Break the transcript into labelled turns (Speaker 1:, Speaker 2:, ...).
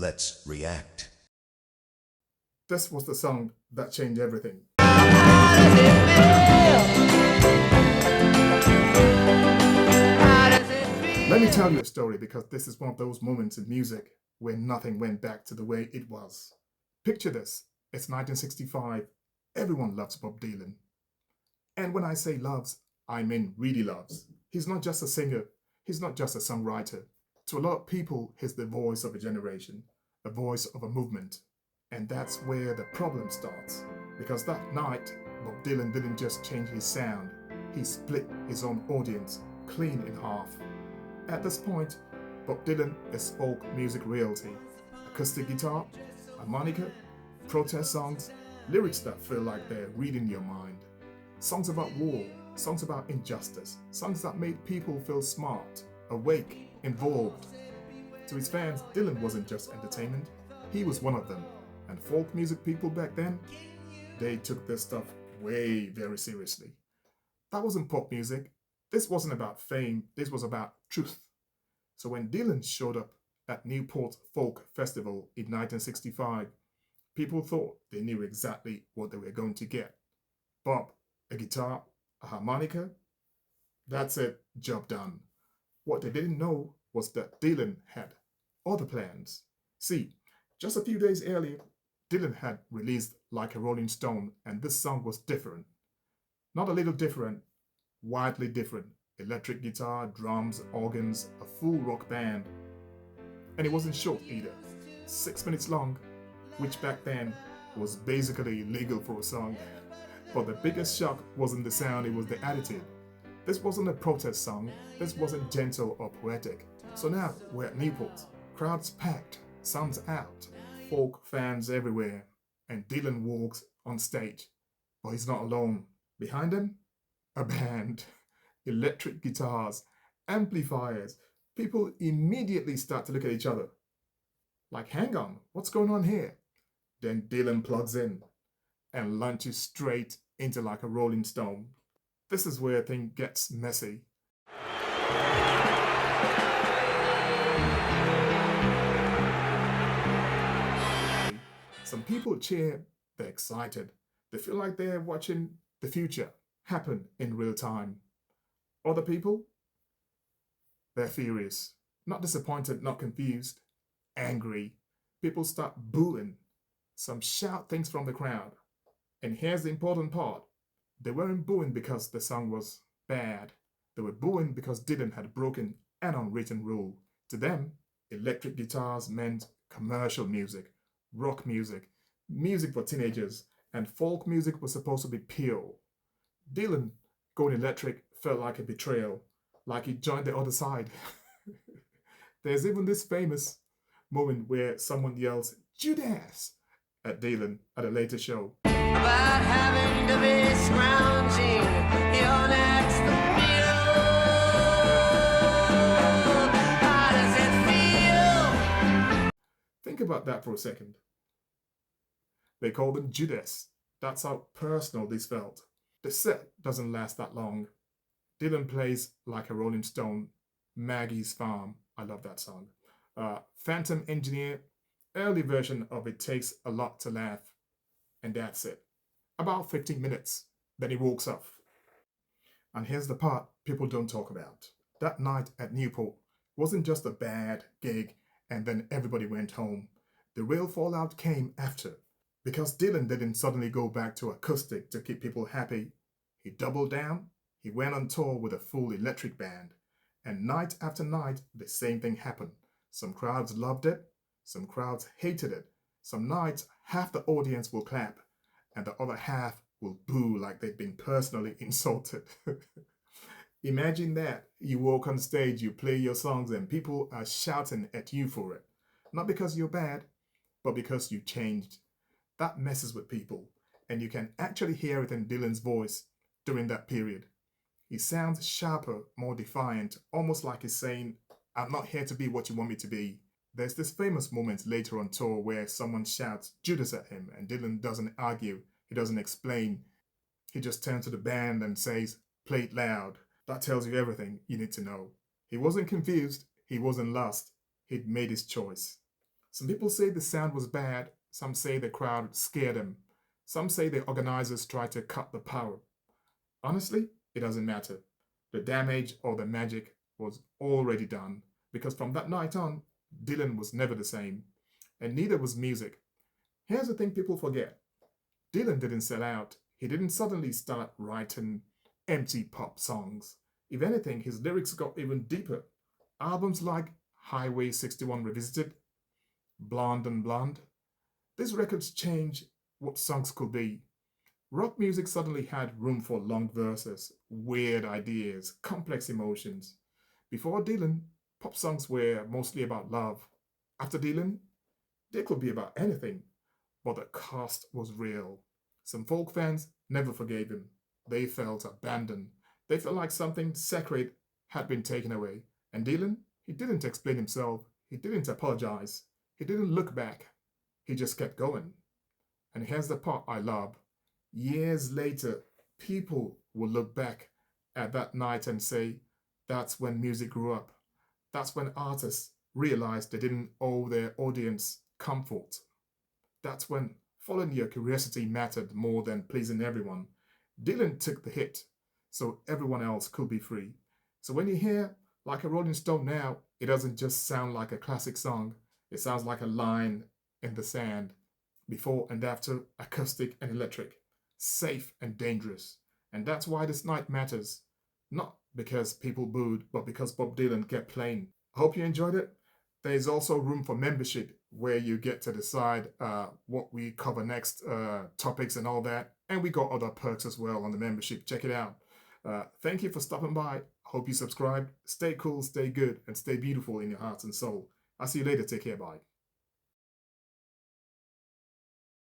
Speaker 1: Let's react.
Speaker 2: This was the song that changed everything.
Speaker 3: How does it feel? How does it feel?
Speaker 2: Let me tell you a story, because this is one of those moments in music where nothing went back to the way it was. Picture this. It's 1965. Everyone loves Bob Dylan. And when I say loves, I mean really loves. He's not just a singer. He's not just a songwriter. To a lot of people, he's the voice of a generation, a voice of a movement. And that's where the problem starts. Because that night, Bob Dylan didn't just change his sound, he split his own audience clean in half. At this point, Bob Dylan is folk music royalty. Acoustic guitar, harmonica, protest songs, lyrics that feel like they're reading your mind. Songs about war, songs about injustice, songs that made people feel smart, awake, involved. To his fans, Dylan wasn't just entertainment, he was one of them. And folk music people back then, they took this stuff very seriously. That wasn't pop music. This wasn't about fame. This was about truth. So when Dylan showed up at Newport Folk Festival in 1965, people thought they knew exactly what they were going to get. Bob, a guitar, a harmonica. That's it, job done. What they didn't know was that Dylan had other plans. See, just a few days earlier, Dylan had released Like a Rolling Stone, and this song was different. Not a little different, widely different. Electric guitar, drums, organs, a full rock band. And it wasn't short either. 6 minutes long, which back then was basically illegal for a song. But the biggest shock wasn't the sound, it was the attitude. This wasn't a protest song, this wasn't gentle or poetic. So now we're at Newport, crowds packed, sun's out, folk fans everywhere, and Dylan walks on stage. But he's not alone. Behind him, a band, electric guitars, amplifiers. People immediately start to look at each other. Like, hang on, what's going on here? Then Dylan plugs in and launches straight into Like a Rolling Stone. This is where things gets messy. Some people cheer, they're excited. They feel like they're watching the future happen in real time. Other people, they're furious. Not disappointed, not confused, angry. People start booing. Some shout things from the crowd. And here's the important part. They weren't booing because the song was bad. They were booing because Dylan had broken an unwritten rule. To them, electric guitars meant commercial music, rock music, music for teenagers, and folk music was supposed to be pure. Dylan going electric felt like a betrayal, like he joined the other side. There's even this famous moment where someone yells, "Judas!" at Dylan at a later show.
Speaker 3: About having to be scrounging your next meal. How does it feel?
Speaker 2: Think about that for a second. They called him Judas. That's how personal this felt. The set doesn't last that long. Dylan plays Like a Rolling Stone, Maggie's Farm. I love that song. Phantom Engineer, early version of It Takes a Lot to Laugh. And that's it. About 15 minutes. Then he walks off. And here's the part people don't talk about. That night at Newport wasn't just a bad gig and then everybody went home. The real fallout came after. Because Dylan didn't suddenly go back to acoustic to keep people happy. He doubled down. He went on tour with a full electric band. And night after night, the same thing happened. Some crowds loved it. Some crowds hated it. Some nights, half the audience will clap, and the other half will boo like they've been personally insulted. Imagine that. You walk on stage, you play your songs, and people are shouting at you for it. Not because you're bad, but because you changed. That messes with people, and you can actually hear it in Dylan's voice during that period. He sounds sharper, more defiant, almost like he's saying, "I'm not here to be what you want me to be." There's this famous moment later on tour where someone shouts Judas at him and Dylan doesn't argue, he doesn't explain. He just turns to the band and says, "Play it loud." That tells you everything you need to know. He wasn't confused, he wasn't lost, he'd made his choice. Some people say the sound was bad, some say the crowd scared him, some say the organizers tried to cut the power. Honestly, it doesn't matter. The damage or the magic was already done because from that night on, Dylan was never the same, and neither was music. Here's the thing people forget: Dylan didn't sell out. He didn't suddenly start writing empty pop songs. If anything, his lyrics got even deeper. Albums like Highway 61 Revisited, Blonde and Blonde, these records changed what songs could be. Rock music suddenly had room for long verses, weird ideas, complex emotions. Before Dylan, pop songs were mostly about love. After Dylan, they could be about anything, but the cost was real. Some folk fans never forgave him. They felt abandoned. They felt like something sacred had been taken away. And Dylan, he didn't explain himself. He didn't apologize. He didn't look back. He just kept going. And here's the part I love. Years later, people will look back at that night and say, that's when music grew up. That's when artists realized they didn't owe their audience comfort. That's when following your curiosity mattered more than pleasing everyone. Dylan took the hit so everyone else could be free. So when you hear Like a Rolling Stone now, it doesn't just sound like a classic song, it sounds like a line in the sand. Before and after, acoustic and electric, safe and dangerous. And that's why this night matters. Not because people booed, but because Bob Dylan kept playing. I hope you enjoyed it. There's also room for membership where you get to decide what we cover next, topics and all that. And we got other perks as well on the membership. Check it out. Thank you for stopping by. Hope you subscribe. Stay cool, stay good, and stay beautiful in your heart and soul. I'll see you later. Take care. Bye.